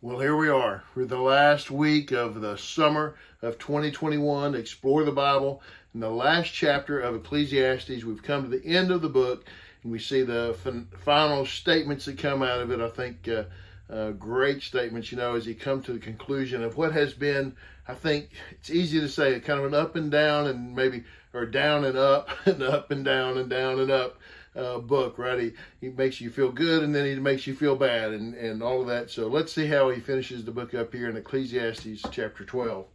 Well, here we are. We're the last week of the summer of 2021. Explore the Bible. In the last chapter of Ecclesiastes, we've come to the end of the book, and we see the final statements that come out of it. I think great statements, as you come to the conclusion of what has been, I think it's easy to say, kind of an up and down and maybe, or down and up and up and down and up book, right? He makes you feel good and then he makes you feel bad and all of that. So let's see how he finishes the book up here in Ecclesiastes chapter 12.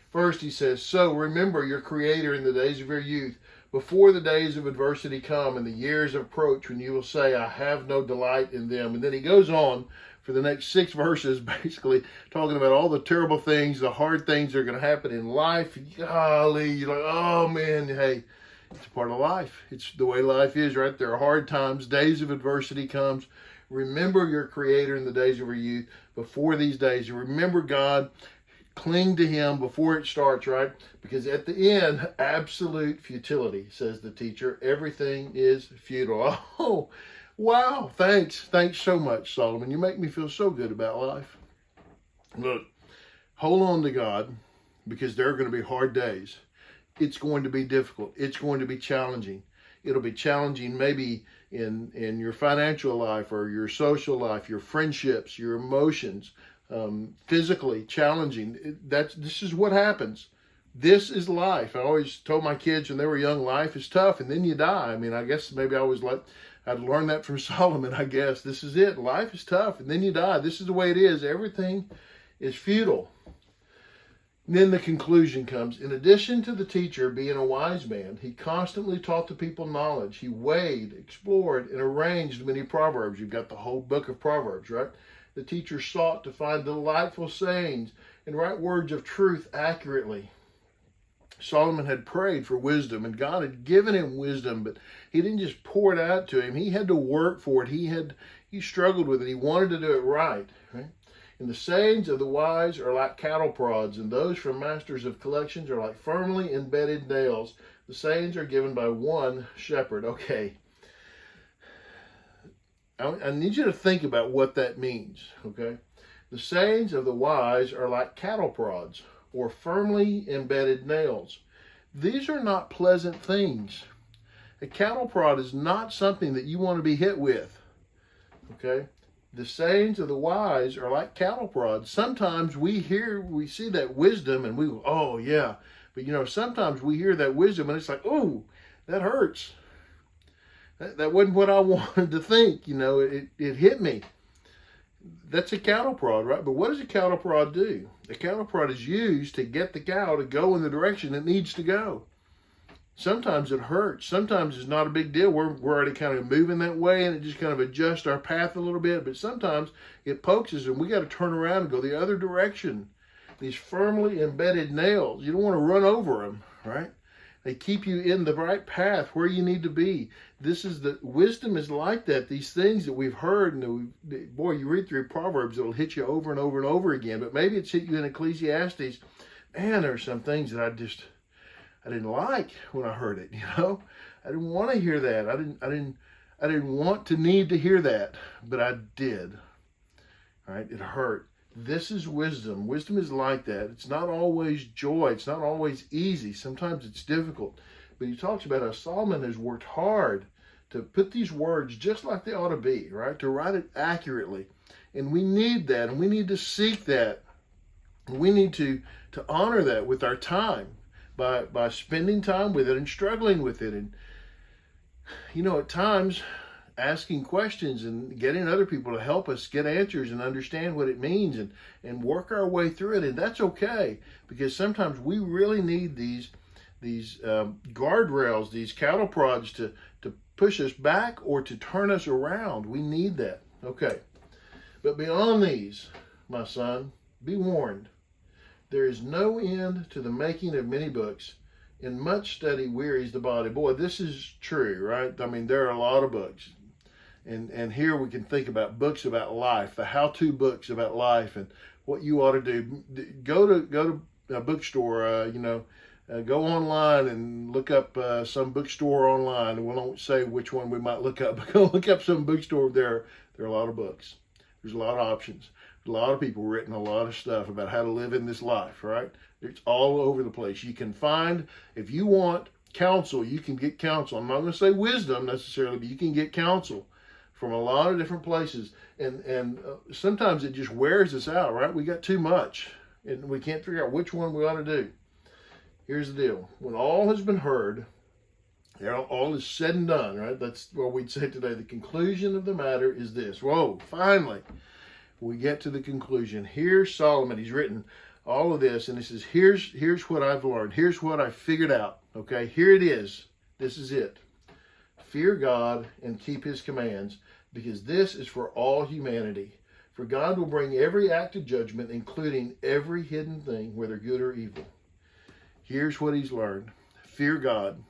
First he says, "So remember your Creator in the days of your youth, before the days of adversity come and the years approach when you will say, I have no delight in them." And then he goes on for the next 6 verses, basically talking about all the terrible things, the hard things that are going to happen in life. Golly, you're like, oh man, hey, it's a part of life. It's the way life is, right? There are hard times. Days of adversity comes. Remember your Creator in the days of your youth, before these days. You remember God. Cling to Him before it starts, right? Because at the end, absolute futility, says the teacher. Everything is futile. Oh, wow. Thanks. Thanks so much, Solomon. You make me feel so good about life. Look, hold on to God, because there are going to be hard days. It's going to be difficult. It's going to be challenging. It'll be challenging maybe in your financial life or your social life, your friendships, your emotions, physically challenging. This is what happens. This is life. I always told my kids when they were young, life is tough and then you die. I mean, I guess maybe I'd learned that from Solomon, I guess. This is it. Life is tough and then you die. This is the way it is. Everything is futile. And then the conclusion comes. In addition to the teacher being a wise man, he constantly taught the people knowledge. He weighed, explored, and arranged many proverbs. You've got the whole book of Proverbs, right? The teacher sought to find delightful sayings and write words of truth accurately. Solomon had prayed for wisdom, and God had given him wisdom, but he didn't just pour it out to him. He had to work for it. He struggled with it. He wanted to do it right? And the sayings of the wise are like cattle prods, and those from masters of collections are like firmly embedded nails. The sayings are given by one shepherd. Okay. I need you to think about what that means, okay? The sayings of the wise are like cattle prods or firmly embedded nails. These are not pleasant things. A cattle prod is not something that you want to be hit with, okay? The sayings of the wise are like cattle prods. Sometimes we see that wisdom and we go, oh yeah. But sometimes we hear that wisdom and it's like, oh, that hurts. That wasn't what I wanted to think. It hit me. That's a cattle prod, right? But what does a cattle prod do? A cattle prod is used to get the cow to go in the direction it needs to go. Sometimes it hurts. Sometimes it's not a big deal. We're already kind of moving that way and it just kind of adjusts our path a little bit. But sometimes it pokes us and we got to turn around and go the other direction. These firmly embedded nails, you don't want to run over them, right? They keep you in the right path where you need to be. Wisdom is like that. These things that we've heard, and boy, you read through Proverbs, it'll hit you over and over and over again. But maybe it's hit you in Ecclesiastes. Man, there are some things that I didn't like when I heard it. I didn't want to hear that. I didn't want to need to hear that, but I did. All right, it hurt. This is wisdom. Wisdom is like that. It's not always joy. It's not always easy. Sometimes it's difficult. But he talks about how Solomon has worked hard to put these words just like they ought to be, right? To write it accurately. And we need that, and we need to seek that. We need to honor that with our time by spending time with it and struggling with it. And, at times, asking questions and getting other people to help us get answers and understand what it means and work our way through it. And that's okay, because sometimes we really need these guardrails, these cattle prods to push us back or to turn us around. We need that. Okay. But beyond these, my son, be warned. There is no end to the making of many books, and much study wearies the body. Boy, this is true, right? I mean, there are a lot of books. And here we can think about books about life, the how-to books about life and what you ought to do. Go to a bookstore, go online and look up some bookstore online. We won't say which one we might look up, but go look up some bookstore. There are a lot of books. There's a lot of options. A lot of people written a lot of stuff about how to live in this life, right? It's all over the place. You can find, if you want counsel, you can get counsel. I'm not going to say wisdom necessarily, but you can get counsel from a lot of different places. And sometimes it just wears us out, right? We got too much, and we can't figure out which one we ought to do. Here's the deal. When all has been heard, all is said and done, right? That's what we'd say today. The conclusion of the matter is this. Whoa, finally, we get to the conclusion. Here's Solomon. He's written all of this, and he says, here's what I've learned. Here's what I figured out. Okay, here it is. This is it. Fear God and keep his commands, because this is for all humanity. For God will bring every act of judgment, including every hidden thing, whether good or evil. Here's what he's learned. Fear God.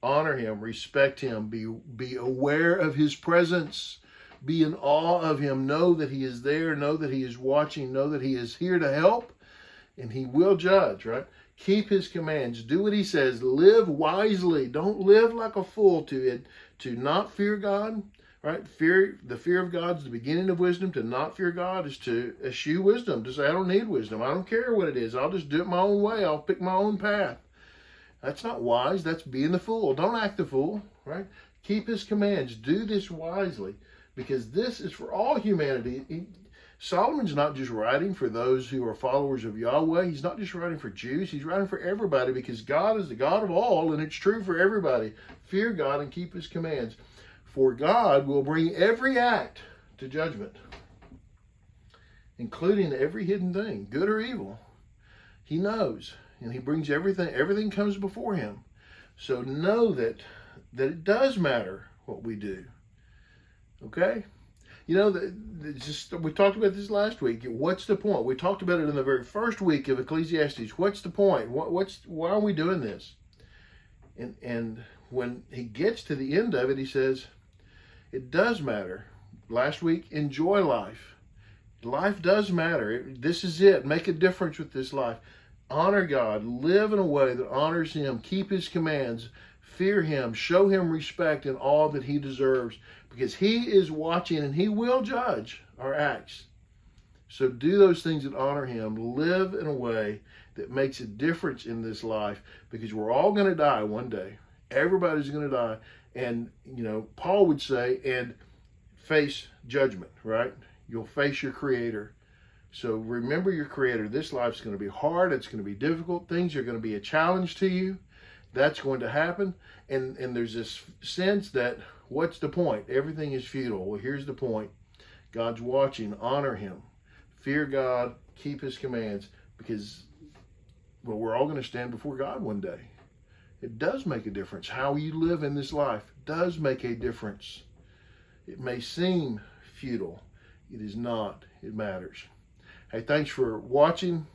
Honor him. Respect him. Be aware of his presence. Be in awe of him. Know that he is there. Know that he is watching. Know that he is here to help. And he will judge, right? Keep his commands. Do what he says. Live wisely. Don't live like a fool to not fear God, right? The fear of God is the beginning of wisdom. To not fear God is to eschew wisdom. To say, I don't need wisdom. I don't care what it is. I'll just do it my own way. I'll pick my own path. That's not wise. That's being the fool. Don't act the fool, right? Keep his commands. Do this wisely, because this is for all humanity. Solomon's not just writing for those who are followers of Yahweh. He's not just writing for Jews. He's writing for everybody, because God is the God of all, and it's true for everybody. Fear God and keep his commands. For God will bring every act to judgment, including every hidden thing, good or evil. He knows. And he brings everything comes before him. So know that it does matter what we do. Okay? You know, we talked about this last week. What's the point? We talked about it in the very first week of Ecclesiastes. What's the point? Why are we doing this? And when he gets to the end of it, he says, it does matter. Last week, enjoy life. Life does matter. This is it. Make a difference with this life. Honor God. Live in a way that honors him. Keep his commands. Fear him. Show him respect in all that he deserves, because he is watching and he will judge our acts. So do those things that honor him. Live in a way that makes a difference in this life, because we're all going to die one day. Everybody's going to die. And, Paul would say, and face judgment, right? You'll face your Creator. So remember your Creator. This life's going to be hard. It's going to be difficult. Things are going to be a challenge to you. That's going to happen. And there's this sense that, what's the point? Everything is futile. Well, here's the point. God's watching. Honor him. Fear God. Keep his commands. Because, we're all going to stand before God one day. It does make a difference. How you live in this life does make a difference. It may seem futile. It is not. It matters. Hey, thanks for watching,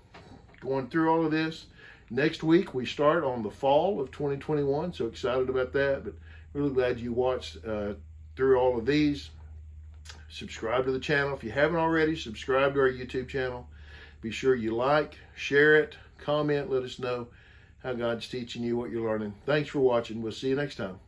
going through all of this. Next week, we start on the fall of 2021. So excited about that. But really glad you watched through all of these. Subscribe to the channel. If you haven't already, subscribe to our YouTube channel. Be sure you like, share it, comment, let us know how God's teaching you, what you're learning. Thanks for watching. We'll see you next time.